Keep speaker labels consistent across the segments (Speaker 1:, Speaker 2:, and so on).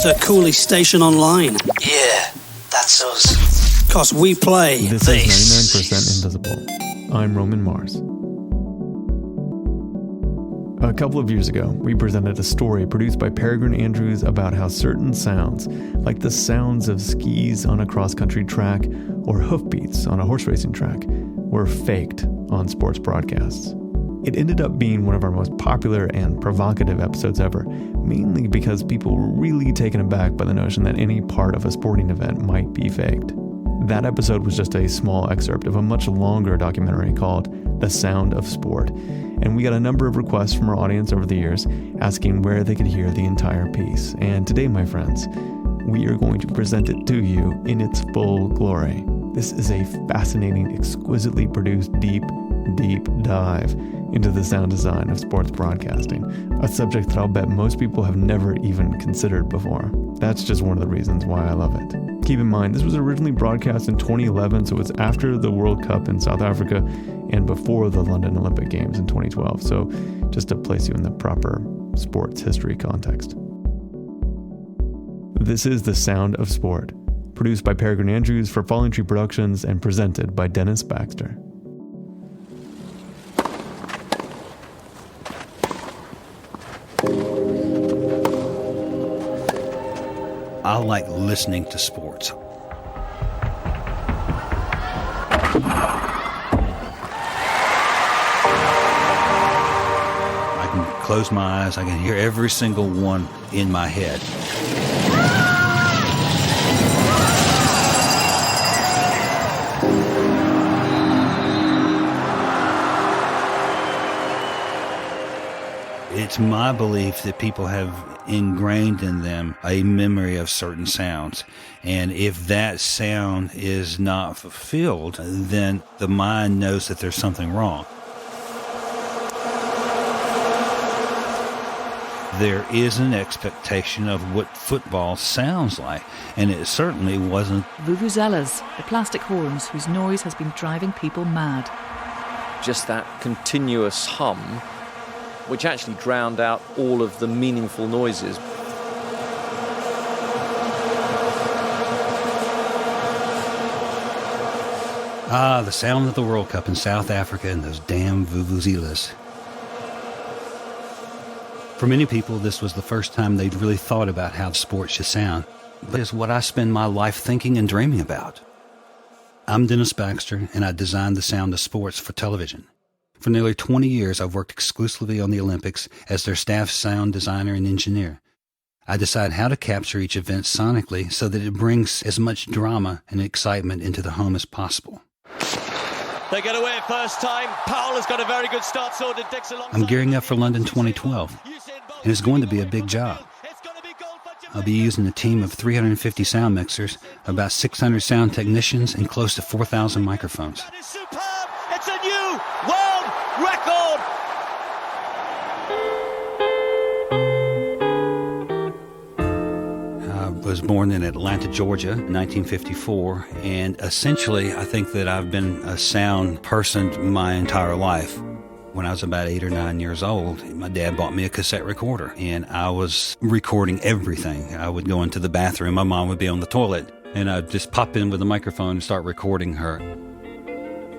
Speaker 1: The coolest station online.
Speaker 2: Yeah, that's us.
Speaker 1: 'Cause we play.
Speaker 3: This is 99% Invisible. I'm Roman Mars. A couple of years ago, we presented a story produced by Peregrine Andrews about how certain sounds, like the sounds of skis on a cross-country track or hoofbeats on a horse racing track, were faked on sports broadcasts. It ended up being one of our most popular and provocative episodes ever, mainly because people were really taken aback by the notion that any part of a sporting event might be faked. That episode was just a small excerpt of a much longer documentary called The Sound of Sport, and we got a number of requests from our audience over the years asking where they could hear the entire piece. And today, my friends, we are going to present it to you in its full glory. This is a fascinating, exquisitely produced, deep dive into the sound design of sports broadcasting, a subject that I'll bet most people have never even considered before. That's just one of the reasons why I love it. Keep in mind, this was originally broadcast in 2011, so it's after the World Cup in South Africa and before the London Olympic Games in 2012, so just to place you in the proper sports history context. This is The Sound of Sport, produced by Peregrine Andrews for Falling Tree Productions and presented by Dennis Baxter.
Speaker 4: I like listening to sports. I can close my eyes, I can hear every single one in my head. It's my belief that people have ingrained in them a memory of certain sounds. And if that sound is not fulfilled, then the mind knows that there's something wrong. There is an expectation of what football sounds like, and it certainly wasn't.
Speaker 5: Vuvuzelas, the plastic horns whose noise has been driving people mad.
Speaker 6: Just that continuous hum, which actually drowned out all of the meaningful noises.
Speaker 4: The sound of the World Cup in South Africa and those damn vuvuzelas. For many people, this was the first time they'd really thought about how sports should sound. But it's what I spend my life thinking and dreaming about. I'm Dennis Baxter, and I designed the sound of sports for television. For nearly 20 years, I've worked exclusively on the Olympics as their staff sound designer and engineer. I decide how to capture each event sonically so that it brings as much drama and excitement into the home as possible.
Speaker 7: They get away first time. Powell has got a very good start. So did Dix alongside.
Speaker 4: I'm gearing up for London 2012, and it's going to be a big job. I'll be using a team of 350 sound mixers, about 600 sound technicians, and close to 4,000 microphones.
Speaker 7: That is superb. It's a new world record.
Speaker 4: I was born in Atlanta, Georgia, in 1954, and essentially I think that I've been a sound person my entire life. When I was about 8 or 9 years old, my dad bought me a cassette recorder, and I was recording everything. I would go into the bathroom, my mom would be on the toilet, and I'd just pop in with a microphone and start recording her.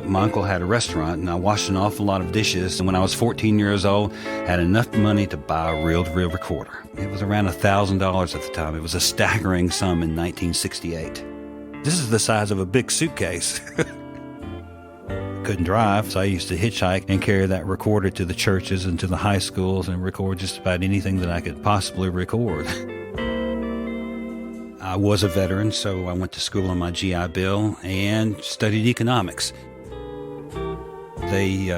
Speaker 4: My uncle had a restaurant, and I washed an awful lot of dishes, and when I was 14 years old, I had enough money to buy a reel-to-reel recorder. It was around $1,000 at the time. It was a staggering sum in 1968. This is the size of a big suitcase. Couldn't drive, so I used to hitchhike and carry that recorder to the churches and to the high schools and record just about anything that I could possibly record. I was a veteran, so I went to school on my GI Bill and studied economics. They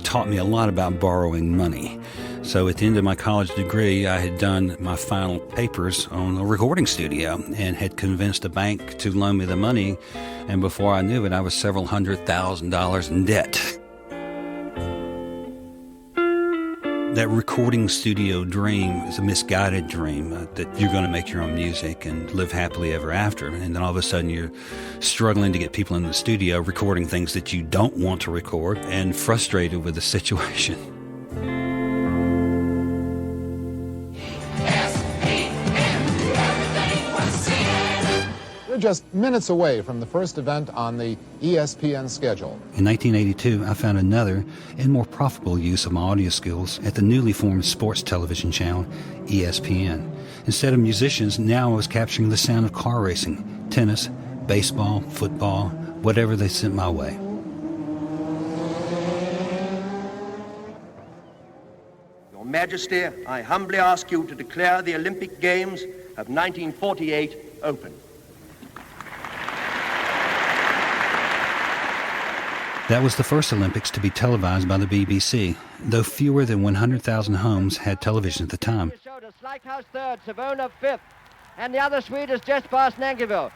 Speaker 4: taught me a lot about borrowing money. So at the end of my college degree, I had done my final papers on a recording studio and had convinced a bank to loan me the money. And before I knew it, I was several $100,000 in debt. That recording studio dream is a misguided dream that you're going to make your own music and live happily ever after. And then all of a sudden you're struggling to get people in the studio recording things that you don't want to record and frustrated with the situation.
Speaker 8: They're just minutes away from the first event on the ESPN schedule.
Speaker 4: In 1982, I found another and more profitable use of my audio skills at the newly formed sports television channel, ESPN. Instead of musicians, now I was capturing the sound of car racing, tennis, baseball, football, whatever they sent my way.
Speaker 9: Your Majesty, I humbly ask you to declare the Olympic Games of 1948 open.
Speaker 4: That was the first Olympics to be televised by the BBC, though fewer than 100,000 homes had television at the time.
Speaker 10: Slikhouse third, Savona fifth, and the other Swede is just past Nankivell.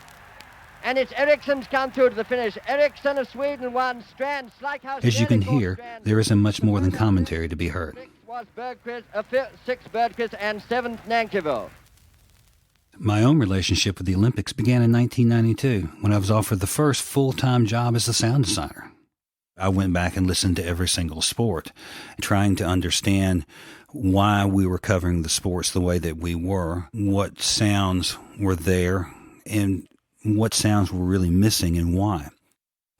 Speaker 10: And it's Eriksson's come through to the finish. Eriksson of Sweden won, Strand, Slikhouse.
Speaker 4: As you can hear, there isn't much more than commentary to be heard.
Speaker 10: Sixth Bergqvist, and seventh Nankivell.
Speaker 4: My own relationship with the Olympics began in 1992, when I was offered the first full-time job as a sound designer. I went back and listened to every single sport, trying to understand why we were covering the sports the way that we were, what sounds were there, and what sounds were really missing and why.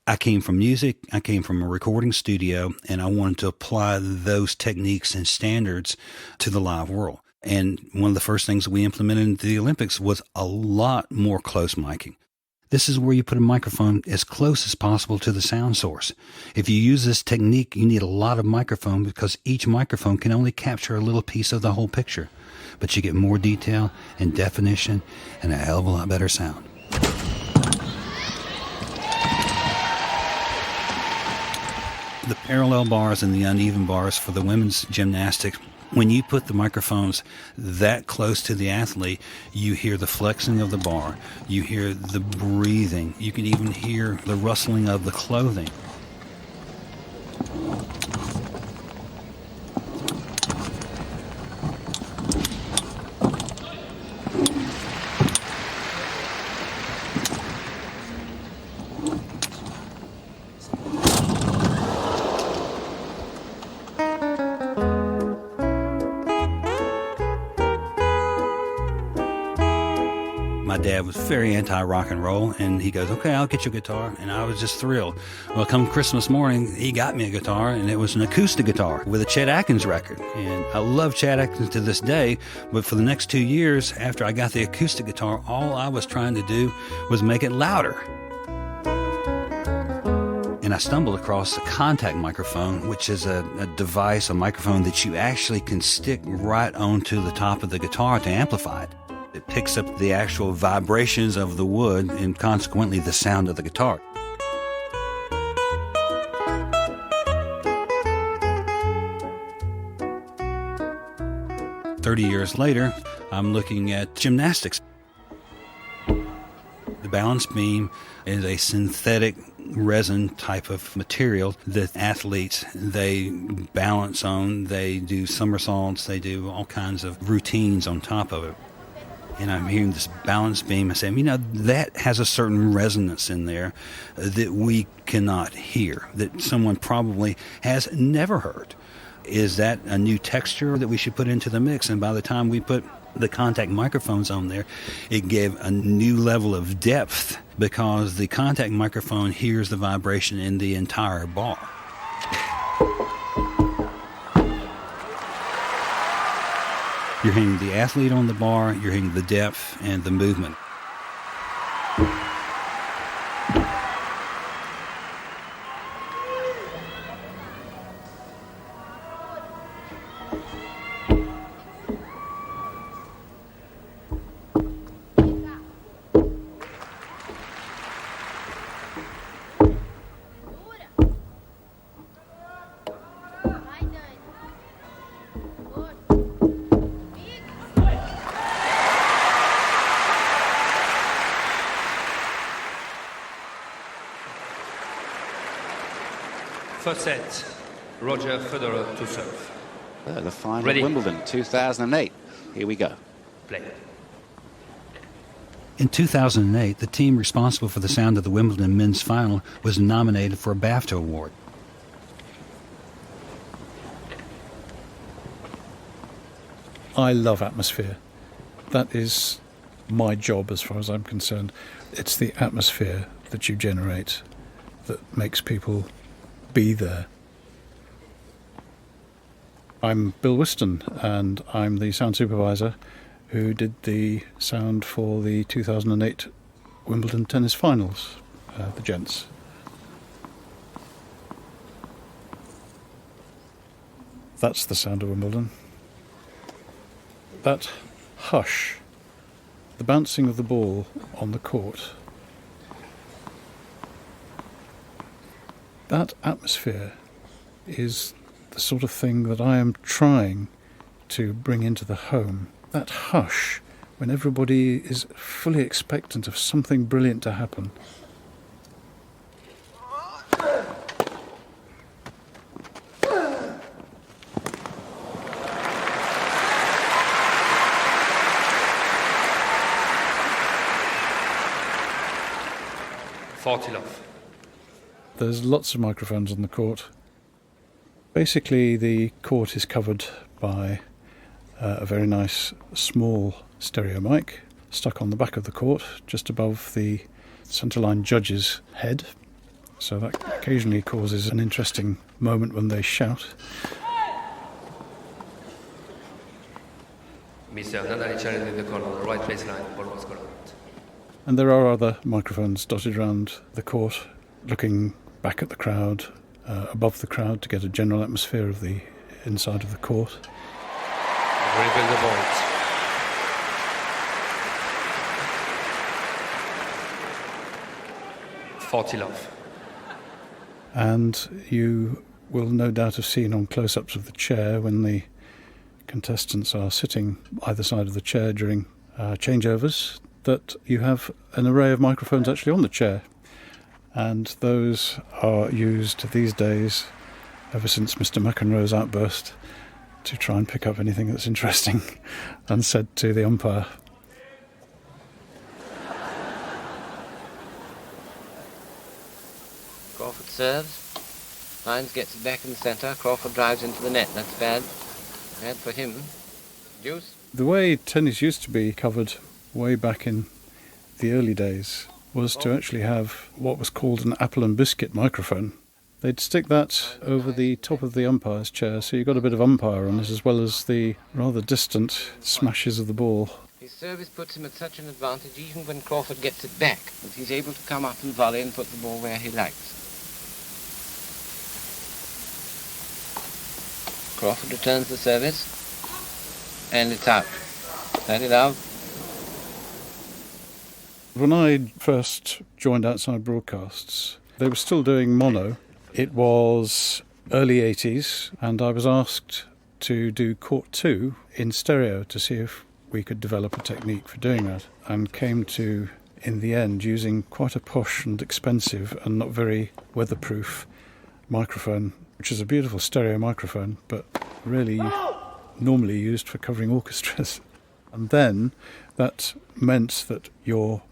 Speaker 4: I came from music, I came from a recording studio, and I wanted to apply those techniques and standards to the live world. And one of the first things that we implemented into the Olympics was a lot more close miking. This is where you put a microphone as close as possible to the sound source. If you use this technique, you need a lot of microphone because each microphone can only capture a little piece of the whole picture. But you get more detail and definition and a hell of a lot better sound. The parallel bars and the uneven bars for the women's gymnastics, when you put the microphones that close to the athlete, you hear the flexing of the bar, you hear the breathing, you can even hear the rustling of the clothing. My dad was very anti-rock and roll, and he goes, okay, I'll get you a guitar. And I was just thrilled. Well, come Christmas morning, he got me a guitar, and it was an acoustic guitar with a Chet Atkins record. And I love Chet Atkins to this day, but for the next 2 years after I got the acoustic guitar, all I was trying to do was make it louder. And I stumbled across a contact microphone, which is a device, a microphone that you actually can stick right onto the top of the guitar to amplify it. It picks up the actual vibrations of the wood and consequently the sound of the guitar. "30 years later, I'm looking at gymnastics. The balance beam is a synthetic resin type of material that athletes, they balance on, they do somersaults, they do all kinds of routines on top of it. And I'm hearing this balance beam. I say, that has a certain resonance in there that we cannot hear, that someone probably has never heard. Is that a new texture that we should put into the mix? And by the time we put the contact microphones on there, it gave a new level of depth because the contact microphone hears the vibration in the entire bar. You're hearing the athlete on the bar, you're hearing the depth and the movement.
Speaker 11: First set, Roger Federer to serve.
Speaker 12: The final
Speaker 11: Ready.
Speaker 12: of Wimbledon, 2008. Here we go.
Speaker 11: Play.
Speaker 4: In 2008, the team responsible for the sound of the Wimbledon men's final was nominated for a BAFTA award.
Speaker 13: I love atmosphere. That is my job as far as I'm concerned. It's the atmosphere that you generate that makes people be there. I'm Bill Whiston, and I'm the sound supervisor who did the sound for the 2008 Wimbledon tennis finals, the gents. That's the sound of Wimbledon. That hush, the bouncing of the ball on the court, that atmosphere is the sort of thing that I am trying to bring into the home. That hush, when everybody is fully expectant of something brilliant to happen. There's lots of microphones on the court. Basically, the court is covered by a very nice small stereo mic stuck on the back of the court, just above the centerline judge's head. So that occasionally causes an interesting moment when they shout.
Speaker 11: in the corner, the right baseline, ball was gone out.
Speaker 13: And there are other microphones dotted around the court, looking back at the crowd, above the crowd, to get a general atmosphere of the inside of the court.
Speaker 11: Rebuild the vault. Love.
Speaker 13: And you will no doubt have seen on close-ups of the chair when the contestants are sitting either side of the chair during changeovers that you have an array of microphones actually on the chair. And those are used these days, ever since Mr. McEnroe's outburst, to try and pick up anything that's interesting and said to the umpire.
Speaker 10: Crawford serves. Hines gets it back in the centre. Crawford drives into the net. That's bad. Bad for him. Deuce.
Speaker 13: The way tennis used to be covered way back in the early days was to actually have what was called an apple and biscuit microphone. They'd stick that over the top of the umpire's chair, so you got a bit of umpire on it, as well as the rather distant smashes of the ball.
Speaker 10: His service puts him at such an advantage even when Crawford gets it back, that he's able to come up and volley and put the ball where he likes. Crawford returns the service, and it's out. Very love.
Speaker 13: When I first joined Outside Broadcasts, they were still doing mono. It was early 80s, and I was asked to do Court 2 in stereo to see if we could develop a technique for doing that, and came to, in the end, using quite a posh and expensive and not very weatherproof microphone, which is a beautiful stereo microphone, but really normally used for covering orchestras. And then that meant that your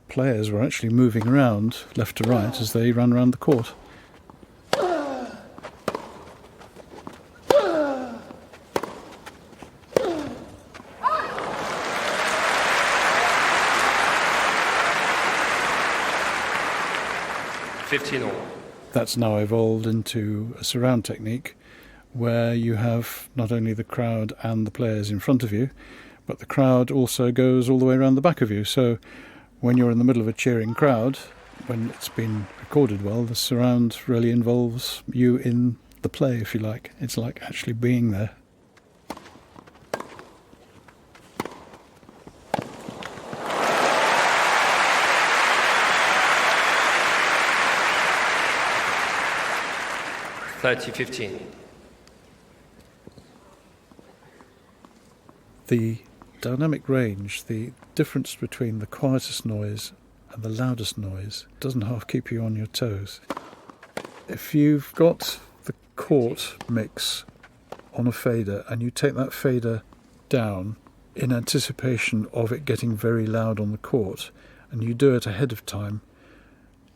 Speaker 13: players were actually moving around left to right as they ran around the court. That's now evolved into a surround technique where you have not only the crowd and the players in front of you, but the crowd also goes all the way around the back of you. So when you're in the middle of a cheering crowd, when it's been recorded well, the surround really involves you in the play, if you like. It's like actually being there. The dynamic range, the difference between the quietest noise and the loudest noise, doesn't half keep you on your toes. If you've got the court mix on a fader and you take that fader down in anticipation of it getting very loud on the court, and you do it ahead of time,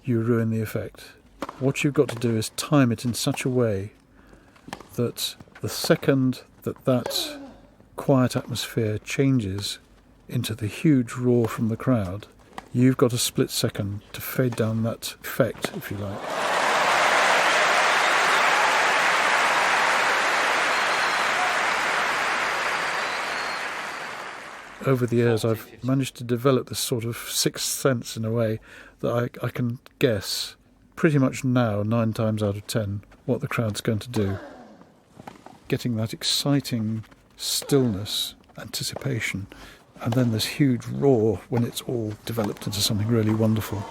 Speaker 13: you ruin the effect. What you've got to do is time it in such a way that the second that quiet atmosphere changes into the huge roar from the crowd, you've got a split second to fade down that effect, if you like. Over the years, I've managed to develop this sort of sixth sense in a way that I can guess pretty much now, 9 times out of 10, what the crowd's going to do. Getting that exciting stillness, anticipation, and then this huge roar when it's all developed into something really wonderful.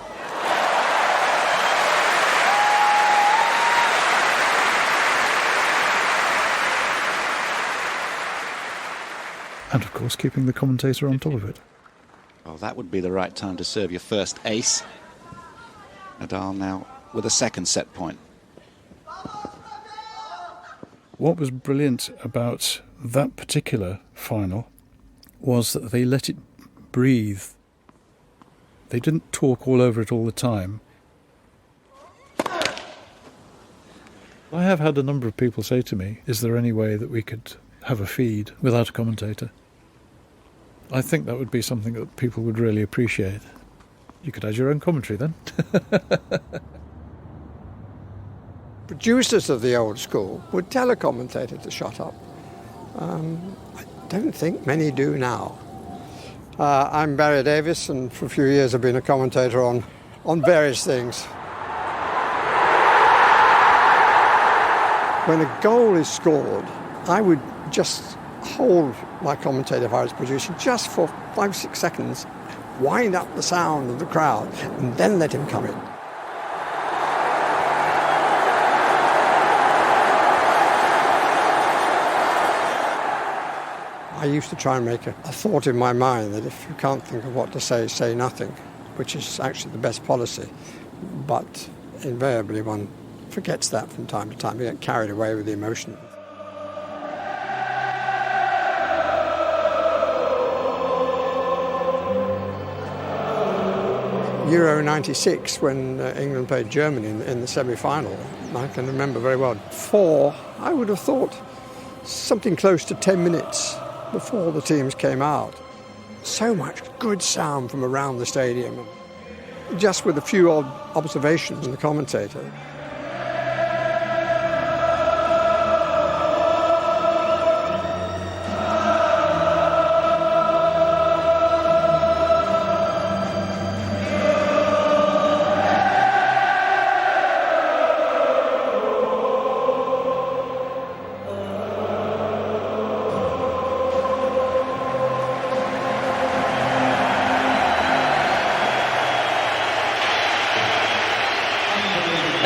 Speaker 13: And of course, keeping the commentator on top of it.
Speaker 12: Well, that would be the right time to serve your first ace. Nadal now with a second set point.
Speaker 13: What was brilliant about that particular final was that they let it breathe. They didn't talk all over it all the time. I have had a number of people say to me, is there any way that we could have a feed without a commentator? I think that would be something that people would really appreciate. You could add your own commentary then.
Speaker 14: Producers of the old school would tell a commentator to shut up. I don't think many do now. I'm Barry Davis, and for a few years I've been a commentator on various things. When a goal is scored, I would just hold my commentator if I was producing just for 5-6 seconds, wind up the sound of the crowd, and then let him come in. I used to try and make a thought in my mind that if you can't think of what to say nothing, which is actually the best policy. But invariably one forgets that from time to time. You get carried away with the emotion. Euro 96, when England played Germany in the semi-final, I can remember very well. I would have thought, something close to 10 minutes before the teams came out. So much good sound from around the stadium, just with a few odd observations from the commentator.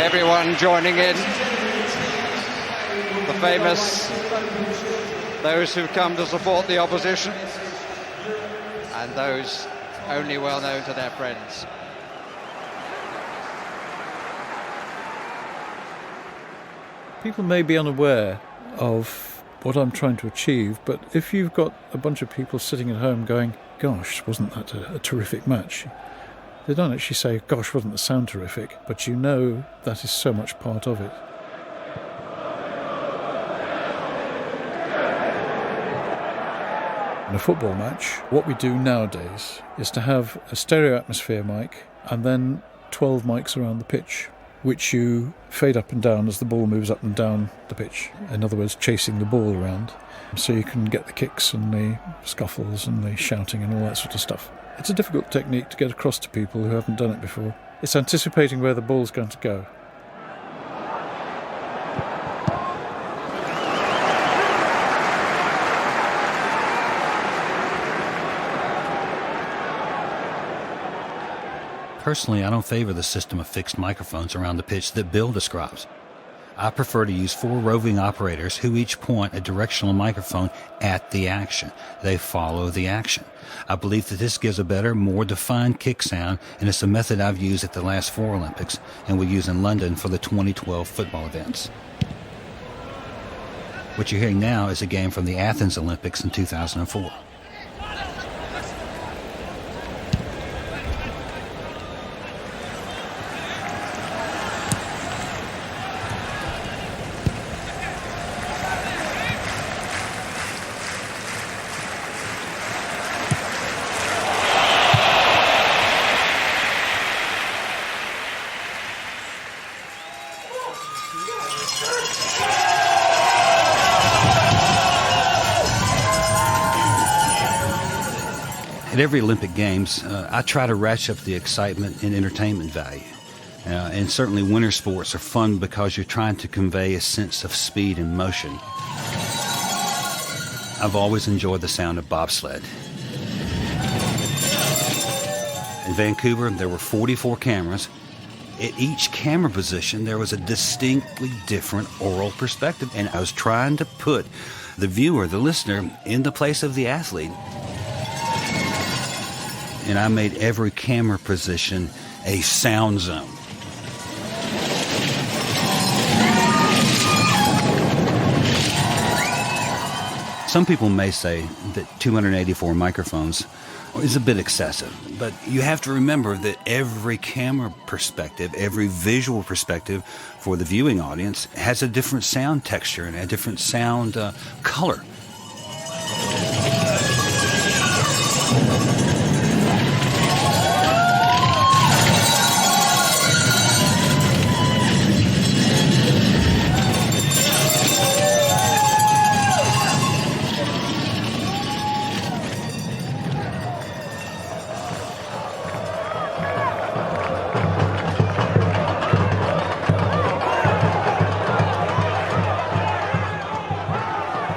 Speaker 15: Everyone joining in, the famous, those who've come to support the opposition, and those only well known to their friends.
Speaker 13: People may be unaware of what I'm trying to achieve, but if you've got a bunch of people sitting at home going, gosh, wasn't that a terrific match? They don't actually say, gosh, wasn't the sound terrific? But you know that is so much part of it. In a football match, what we do nowadays is to have a stereo atmosphere mic and then 12 mics around the pitch, which you fade up and down as the ball moves up and down the pitch. In other words, chasing the ball around. So you can get the kicks and the scuffles and the shouting and all that sort of stuff. It's a difficult technique to get across to people who haven't done it before. It's anticipating where the ball's going to go.
Speaker 4: Personally, I don't favor the system of fixed microphones around the pitch that Bill describes. I prefer to use 4 roving operators who each point a directional microphone at the action. They follow the action. I believe that this gives a better, more defined kick sound, and it's a method I've used at the last 4 Olympics and will use in London for the 2012 football events. What you're hearing now is a game from the Athens Olympics in 2004. At every Olympic Games, I try to ratchet up the excitement and entertainment value. And certainly winter sports are fun because you're trying to convey a sense of speed and motion. I've always enjoyed the sound of bobsled. In Vancouver, there were 44 cameras. At each camera position, there was a distinctly different oral perspective, and I was trying to put the viewer, the listener, in the place of the athlete. And I made every camera position a sound zone. Some people may say that 284 microphones is a bit excessive, but you have to remember that every camera perspective, every visual perspective for the viewing audience has a different sound texture and a different sound color.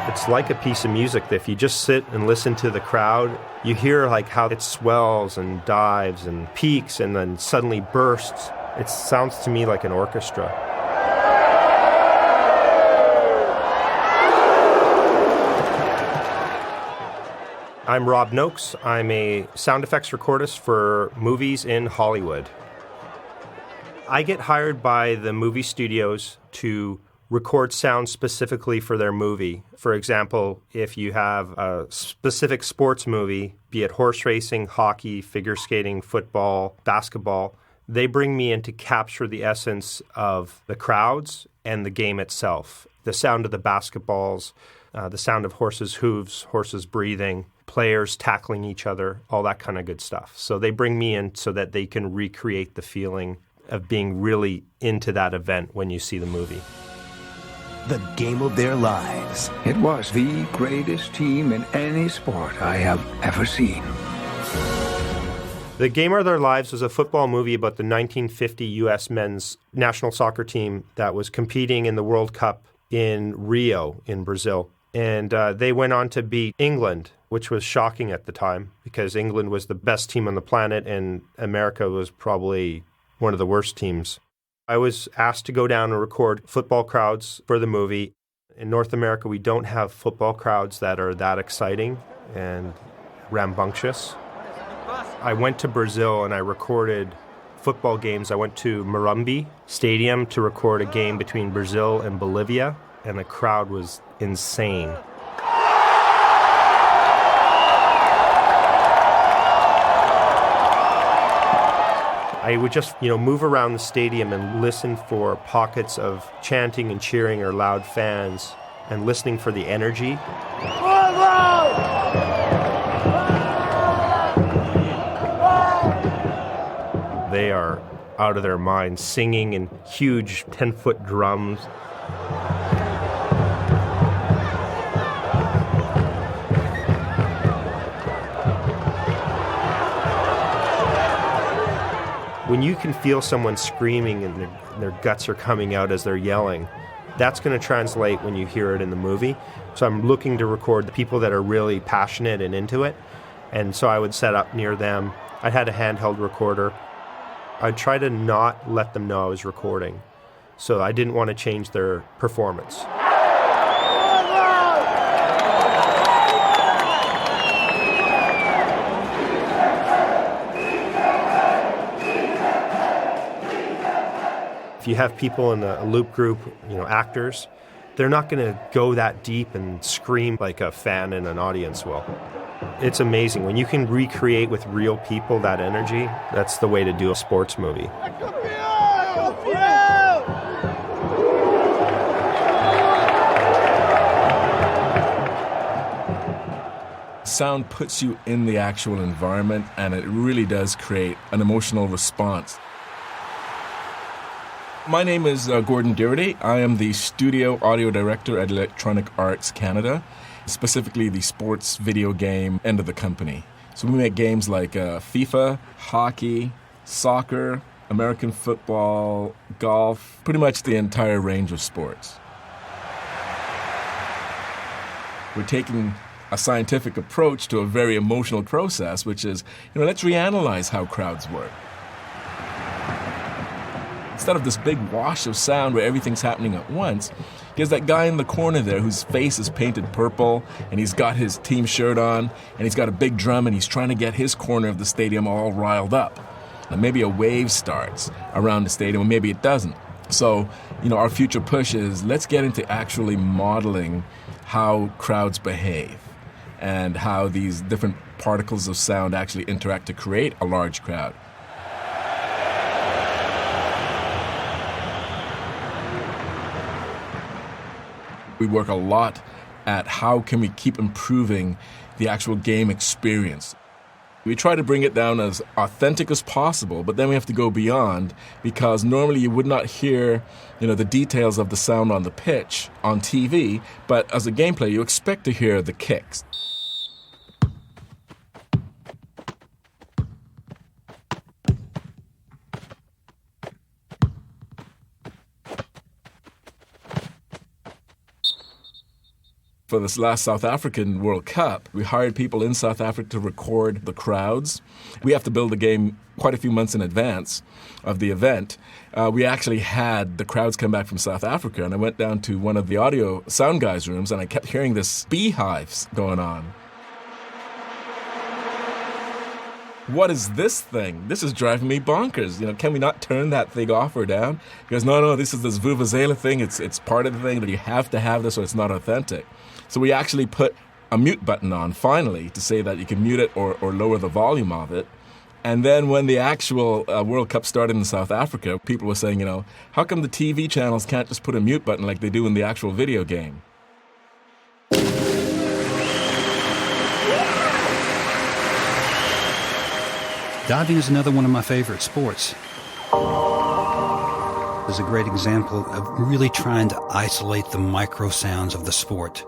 Speaker 16: It's like a piece of music that if you just sit and listen to the crowd, you hear like how it swells and dives and peaks and then suddenly bursts. It sounds to me like an orchestra. I'm Rob Noakes. I'm a sound effects recordist for movies in Hollywood. I get hired by the movie studios to record sound specifically for their movie. For example, if you have a specific sports movie, be it horse racing, hockey, figure skating, football, basketball, they bring me in to capture the essence of the crowds and the game itself. The sound of the basketballs, the sound of horses' hooves, horses breathing, players tackling each other, all that kind of good stuff. So they bring me in so that they can recreate the feeling of being really into that event when you see the movie.
Speaker 17: The game of their lives. It was the greatest team in any sport I have ever seen.
Speaker 16: The Game of Their Lives was a football movie about the 1950 U.S. men's national soccer team that was competing in the World Cup in Rio in Brazil. And they went on to beat England, which was shocking at the time because England was the best team on the planet and America was probably one of the worst teams. I was asked to go down and record football crowds for the movie. In North America, we don't have football crowds that are that exciting and rambunctious. I went to Brazil and I recorded football games. I went to Morumbi Stadium to record a game between Brazil and Bolivia, and the crowd was insane. I would just, move around the stadium and listen for pockets of chanting and cheering or loud fans and listening for the energy. They are out of their minds, singing in huge 10-foot drums. When you can feel someone screaming and their guts are coming out as they're yelling, that's going to translate when you hear it in the movie. So I'm looking to record the people that are really passionate and into it. And so I would set up near them. I had a handheld recorder. I'd try to not let them know I was recording. So I didn't want to change their performance. If you have people in a loop group, actors, they're not going to go that deep and scream like a fan in an audience will. It's amazing. When you can recreate with real people that energy, that's the way to do a sports movie.
Speaker 18: Sound puts you in the actual environment, and it really does create an emotional response. My name is Gordon Doherty. I am the studio audio director at Electronic Arts Canada, specifically the sports video game end of the company. So we make games like FIFA, hockey, soccer, American football, golf, pretty much the entire range of sports. We're taking a scientific approach to a very emotional process, which is, let's reanalyze how crowds work. Instead of this big wash of sound where everything's happening at once, there's that guy in the corner there whose face is painted purple, and he's got his team shirt on, and he's got a big drum, and he's trying to get his corner of the stadium all riled up. And maybe a wave starts around the stadium, or maybe it doesn't. So, our future push is let's get into actually modeling how crowds behave and how these different particles of sound actually interact to create a large crowd. We work a lot at how can we keep improving the actual game experience. We try to bring it down as authentic as possible, but then we have to go beyond, because normally you would not hear, the details of the sound on the pitch on TV, but as a gameplay you expect to hear the kicks. For this last South African World Cup, we hired people in South Africa to record the crowds. We have to build the game quite a few months in advance of the event. We actually had the crowds come back from South Africa, and I went down to one of the audio sound guys' rooms, and I kept hearing this beehives going on. What is this thing? This is driving me bonkers. Can we not turn that thing off or down? Because no, this is this vuvuzela thing. It's part of the thing that you have to have this or it's not authentic. So we actually put a mute button on, finally, to say that you can mute it or lower the volume of it. And then when the actual World Cup started in South Africa, people were saying, how come the TV channels can't just put a mute button like they do in the actual video game?
Speaker 4: Diving is another one of my favorite sports. It's a great example of really trying to isolate the micro sounds of the sport.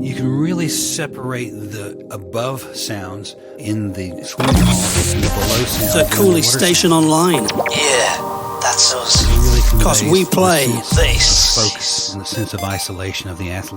Speaker 4: You can really separate the above sounds in the swimming hall and the below sounds.
Speaker 1: It's a Cooley Station Online.
Speaker 2: Yeah, that's us.
Speaker 1: Because we play this.
Speaker 4: Focus and the sense of isolation of the athlete.